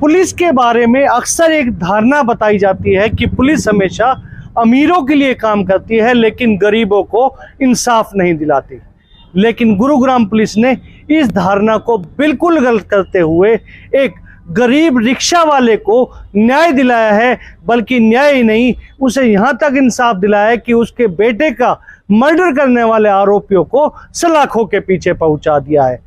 Police के बारे में अक्सर एक धारणा बताई जाती है कि पुलिस हमेशा अमीरों के लिए काम करती है लेकिन गरीबों को इंसाफ नहीं दिलाती। लेकिन गुरुग्राम पुलिस ने इस धारणा को बिल्कुल गलत करते हुए एक गरीब रिक्शा वाले को न्याय दिलाया है, बल्कि न्याय ही नहीं, उसे यहाँ तक इंसाफ दिलाया है कि उसके बेटे का मर्डर करने वाले आरोपियों को सलाखों के पीछे पहुंचा दिया है।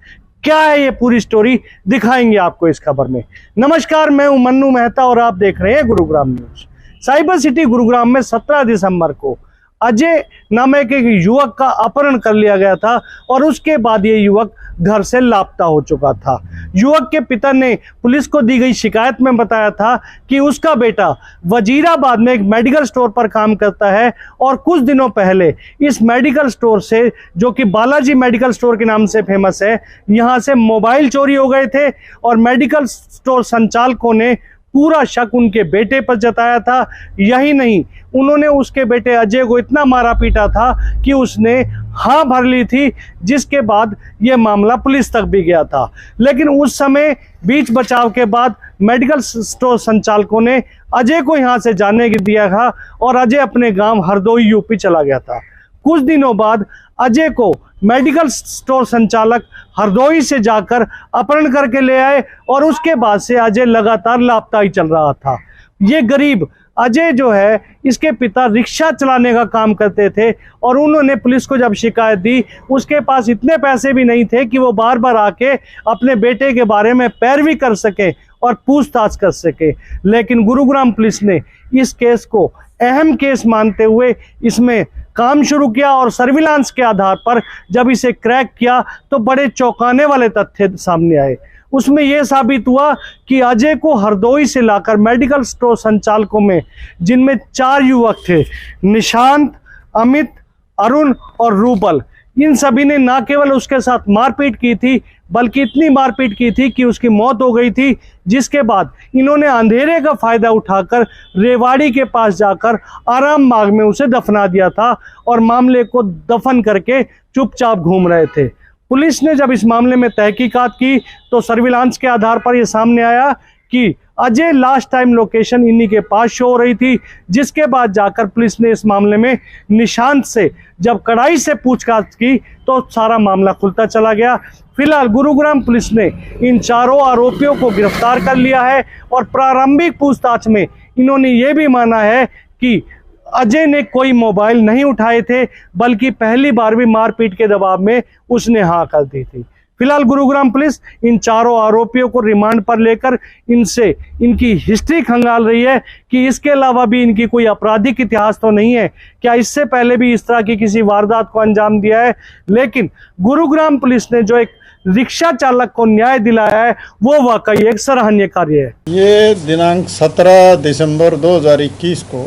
क्या है ये पूरी स्टोरी, दिखाएंगे आपको इस खबर में। नमस्कार, मैं हूं मन्नू मेहता और आप देख रहे हैं Gurugram news. Cyber city Gurugram में 17 दिसंबर को अजय नामक एक युवक का अपहरण कर लिया गया था और उसके बाद ये युवक घर से लापता हो चुका था। युवक के पिता ने पुलिस को दी गई शिकायत में बताया था कि उसका बेटा वजीराबाद में एक मेडिकल स्टोर पर काम करता है और कुछ दिनों पहले इस मेडिकल स्टोर से, जो कि बालाजी मेडिकल स्टोर के नाम से फेमस है, यहाँ से मोबाइल चोरी हो गए थे और मेडिकल स्टोर संचालकों ने पूरा शक उनके बेटे पर जताया था। यही नहीं, उन्होंने उसके बेटे अजय को इतना मारा पीटा था कि उसने हाँ भर ली थी, जिसके बाद यह मामला पुलिस तक भी गया था। लेकिन उस समय बीच बचाव के बाद मेडिकल स्टोर संचालकों ने अजय को यहाँ से जाने दिया था और अजय अपने गांव हरदोई यूपी चला गया था। कुछ दिनों बाद अजय को मेडिकल स्टोर संचालक हरदोई से जाकर अपहरण करके ले आए और उसके बाद से अजय लगातार लापता ही चल रहा था। ये गरीब अजय जो है, इसके पिता रिक्शा चलाने का काम करते थे और उन्होंने पुलिस को जब शिकायत दी, उसके पास इतने पैसे भी नहीं थे कि वो बार बार आके अपने बेटे के बारे में पैरवी कर सके और पूछताछ कर सके। लेकिन गुरुग्राम पुलिस ने इस केस को अहम केस मानते हुए इसमें काम शुरू किया और सर्विलांस के आधार पर जब इसे क्रैक किया तो बड़े चौंकाने वाले तथ्य सामने आए। उसमें यह साबित हुआ कि अजय को हरदोई से लाकर मेडिकल स्टोर संचालकों में, जिनमें 4 युवक थे, निशांत, अमित, अरुण और रूबल, इन सभी ने न केवल उसके साथ मारपीट की थी बल्कि इतनी मारपीट की थी कि उसकी मौत हो गई थी। जिसके बाद इन्होंने अंधेरे का फायदा उठाकर रेवाड़ी के पास जाकर आराम बाग में उसे दफना दिया था और मामले को दफन करके चुपचाप घूम रहे थे। पुलिस ने जब इस मामले में तहकीकात की तो सर्विलांस के आधार पर यह सामने आया कि अजय लास्ट टाइम लोकेशन इन्हीं के पास शो हो रही थी। जिसके बाद जाकर पुलिस ने इस मामले में निशांत से जब कड़ाई से पूछताछ की तो सारा मामला खुलता चला गया। फिलहाल गुरुग्राम पुलिस ने इन 4 आरोपियों को गिरफ्तार कर लिया है और प्रारंभिक पूछताछ में इन्होंने ये भी माना है कि अजय ने कोई मोबाइल नहीं उठाए थे, बल्कि पहली बार भी मारपीट के दबाव में उसने हाँ कर दी थी। फिलहाल गुरुग्राम पुलिस इन 4 आरोपियों को रिमांड पर लेकर इनसे इनकी हिस्ट्री खंगाल रही है कि इसके अलावा भी इनकी कोई आपराधिक इतिहास तो नहीं है, क्या इससे पहले भी इस तरह की किसी वारदात को अंजाम दिया है। लेकिन गुरुग्राम पुलिस ने जो एक रिक्शा चालक को न्याय दिलाया है वो वाकई एक सराहनीय कार्य है। ये दिनांक 17 दिसंबर 2021 को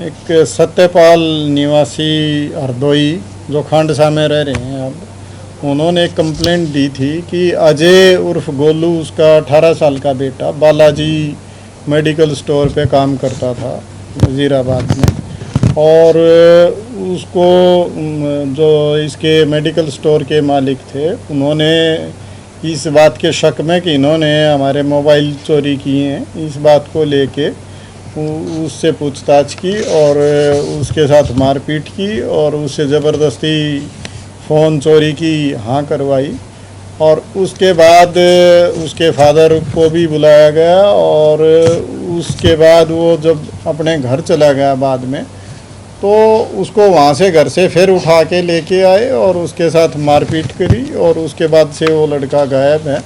एक सत्यपाल निवासी हरदोई, जो खांडसा में रह रहे हैं अब, उन्होंने एक कंप्लेंट दी थी कि अजय उर्फ गोलू, उसका 18 साल का बेटा, बालाजी मेडिकल स्टोर पे काम करता था वजीराबाद में, और उसको जो इसके मेडिकल स्टोर के मालिक थे, उन्होंने इस बात के शक में कि इन्होंने हमारे मोबाइल चोरी किए हैं, इस बात को लेके उससे पूछताछ की और उसके साथ मारपीट की और उससे ज़बरदस्ती फ़ोन चोरी की हाँ करवाई। और उसके बाद उसके फादर को भी बुलाया गया और उसके बाद वो जब अपने घर चला गया बाद में, तो उसको वहाँ से घर से फिर उठा के लेके आए और उसके साथ मारपीट करी और उसके बाद से वो लड़का गायब है।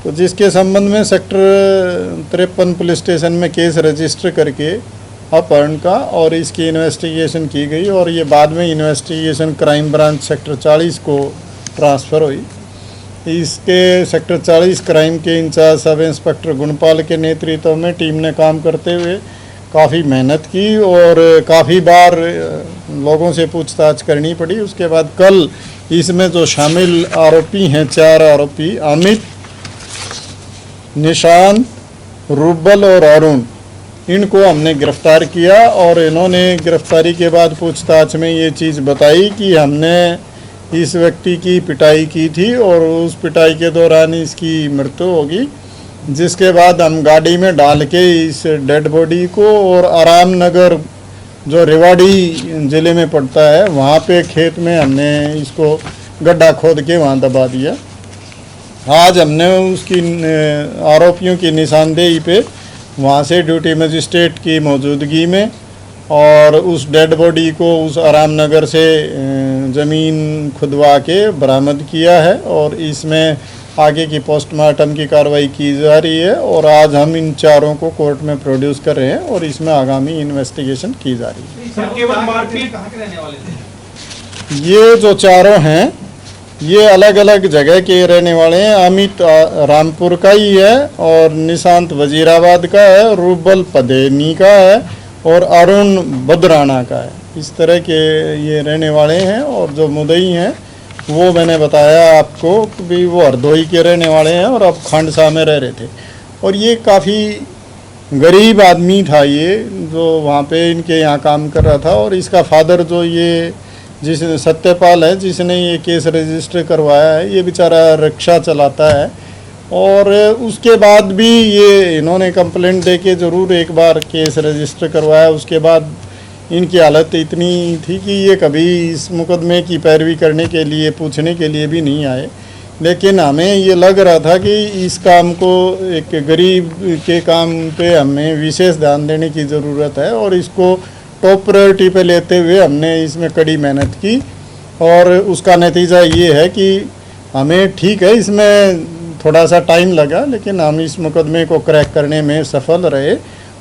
तो जिसके संबंध में सेक्टर 53 पुलिस स्टेशन में केस रजिस्टर करके अपहरण का और इसकी इन्वेस्टिगेशन की गई और ये बाद में इन्वेस्टिगेशन क्राइम ब्रांच सेक्टर 40 को ट्रांसफ़र हुई। इसके सेक्टर 40 क्राइम के इंचार्ज सब इंस्पेक्टर गुणपाल के नेतृत्व में टीम ने काम करते हुए काफ़ी मेहनत की और काफ़ी बार लोगों से पूछताछ करनी पड़ी। उसके बाद कल इसमें जो शामिल आरोपी हैं, 4 आरोपी, अमित, निशांत, रूबल और अरुण, इनको हमने गिरफ़्तार किया और इन्होंने गिरफ़्तारी के बाद पूछताछ में ये चीज़ बताई कि हमने इस व्यक्ति की पिटाई की थी और उस पिटाई के दौरान इसकी मृत्यु होगी, जिसके बाद हम गाड़ी में डाल के इस डेड बॉडी को और आराम नगर जो रेवाड़ी ज़िले में पड़ता है वहाँ पे खेत में हमने इसको गड्ढा खोद के वहाँ दबा दिया। आज हमने उसकी आरोपियों की निशानदेही पे वहाँ से ड्यूटी मजिस्ट्रेट की मौजूदगी में और उस डेड बॉडी को उस आराम नगर से ज़मीन खुदवा के बरामद किया है और इसमें आगे की पोस्टमार्टम की कार्रवाई की जा रही है और आज हम इन चारों को कोर्ट में प्रोड्यूस कर रहे हैं और इसमें आगामी इन्वेस्टिगेशन की जा रही है। सर, केवल मारपीट कहाँ के रहने वाले थे? ये जो चारों हैं ये अलग अलग जगह के रहने वाले हैं। अमित रामपुर का ही है और निशांत वजीराबाद का है, रूबल पदेनी का है और अरुण बदराना का है। इस तरह के ये रहने वाले हैं और जो मुद्दई हैं वो मैंने बताया आपको कि भी वो हरदोई के रहने वाले हैं और अब खांडसा में रह रहे थे। और ये काफ़ी गरीब आदमी था ये जो वहाँ पे इनके यहाँ काम कर रहा था और इसका फादर जो ये जिस सत्यपाल है जिसने ये केस रजिस्टर करवाया है ये बेचारा रिक्शा चलाता है और उसके बाद भी ये इन्होंने कंप्लेंट दे के ज़रूर एक बार केस रजिस्टर करवाया। उसके बाद इनकी हालत इतनी थी कि ये कभी इस मुकदमे की पैरवी करने के लिए पूछने के लिए भी नहीं आए। लेकिन हमें ये लग रहा था कि इस काम को एक गरीब के काम पे हमें विशेष ध्यान देने की ज़रूरत है और इसको टॉप प्रायोरिटी पे लेते हुए हमने इसमें कड़ी मेहनत की और उसका नतीजा ये है कि हमें ठीक है इसमें थोड़ा सा टाइम लगा लेकिन हम इस मुकदमे को क्रैक करने में सफल रहे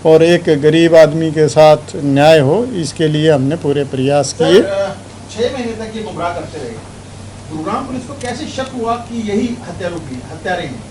और एक गरीब आदमी के साथ न्याय हो इसके लिए हमने पूरे प्रयास किए। 6 महीने तक ये गुमराह करते रहे। गुरुग्राम पुलिस को कैसे शक हुआ कि यही हत्यारे हैं?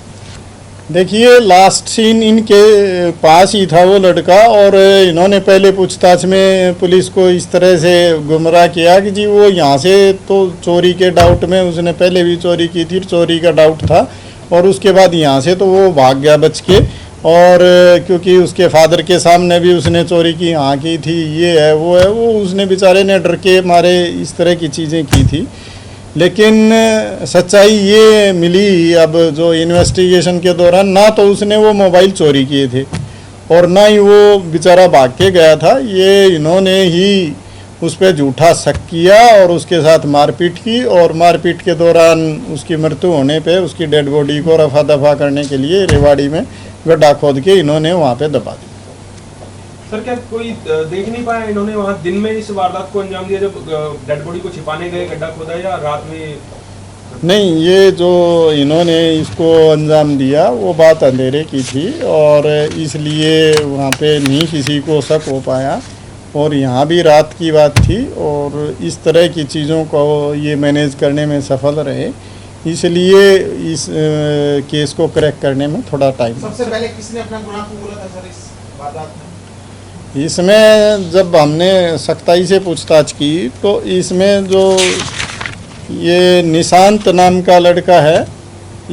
देखिए लास्ट सीन इनके पास ही था वो लड़का और इन्होंने पहले पूछताछ में पुलिस को इस तरह से गुमराह किया कि जी वो यहाँ से तो चोरी के डाउट में उसने पहले भी चोरी की थी, चोरी का डाउट था और उसके बाद यहाँ से तो वो भाग गया बच के और क्योंकि उसके फादर के सामने भी उसने चोरी की हाँ की थी ये है वो उसने बेचारे ने डर के मारे इस तरह की चीज़ें की थी। लेकिन सच्चाई ये मिली अब जो इन्वेस्टिगेशन के दौरान ना तो उसने वो मोबाइल चोरी किए थे और ना ही वो बेचारा भाग के गया था। ये इन्होंने ही उस पर झूठा शक किया और उसके साथ मारपीट की और मारपीट के दौरान उसकी मृत्यु होने पे उसकी डेड बॉडी को रफा दफा करने के लिए रेवाड़ी में गड्ढा खोद के इन्होंने वहाँ पे दबा दी। सर, क्या कोई देख नहीं पाया इन्होंने वहाँ दिन में इस वारदात को अंजाम दिया जब डेड बॉडी को छिपाने गए गड्ढा खोदा या रात में? नहीं, ये जो इन्होंने इसको अंजाम दिया वो बात अंधेरे की थी और इसलिए वहाँ पे नहीं किसी को शक हो पाया और यहाँ भी रात की बात थी और इस तरह की चीज़ों को ये मैनेज करने में सफल रहे, इसलिए इस केस को क्रैक करने में थोड़ा टाइम। सबसे पहले किसने अपना गुनाह कबूला था सर इस वारदात में? इसमें जब हमने सख्ताई से पूछताछ की तो इसमें जो ये निशांत नाम का लड़का है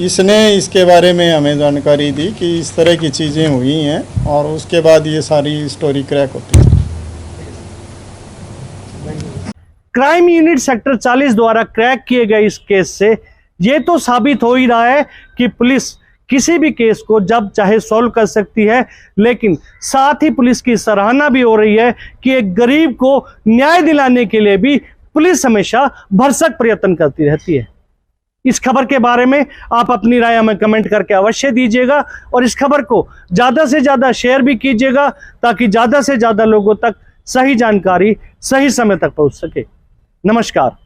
इसने इसके बारे में हमें जानकारी दी कि इस तरह की चीज़ें हुई हैं और उसके बाद ये सारी स्टोरी क्रैक होती है। क्राइम यूनिट सेक्टर 40 द्वारा क्रैक किए गए इस केस से ये तो साबित हो ही रहा है कि पुलिस किसी भी केस को जब चाहे सॉल्व कर सकती है, लेकिन साथ ही पुलिस की सराहना भी हो रही है कि एक गरीब को न्याय दिलाने के लिए भी पुलिस हमेशा भरसक प्रयत्न करती रहती है। इस खबर के बारे में आप अपनी राय हमें कमेंट करके अवश्य दीजिएगा और इस खबर को ज़्यादा से ज़्यादा शेयर भी कीजिएगा ताकि ज़्यादा से ज़्यादा लोगों तक सही जानकारी सही समय तक पहुंच सके। नमस्कार।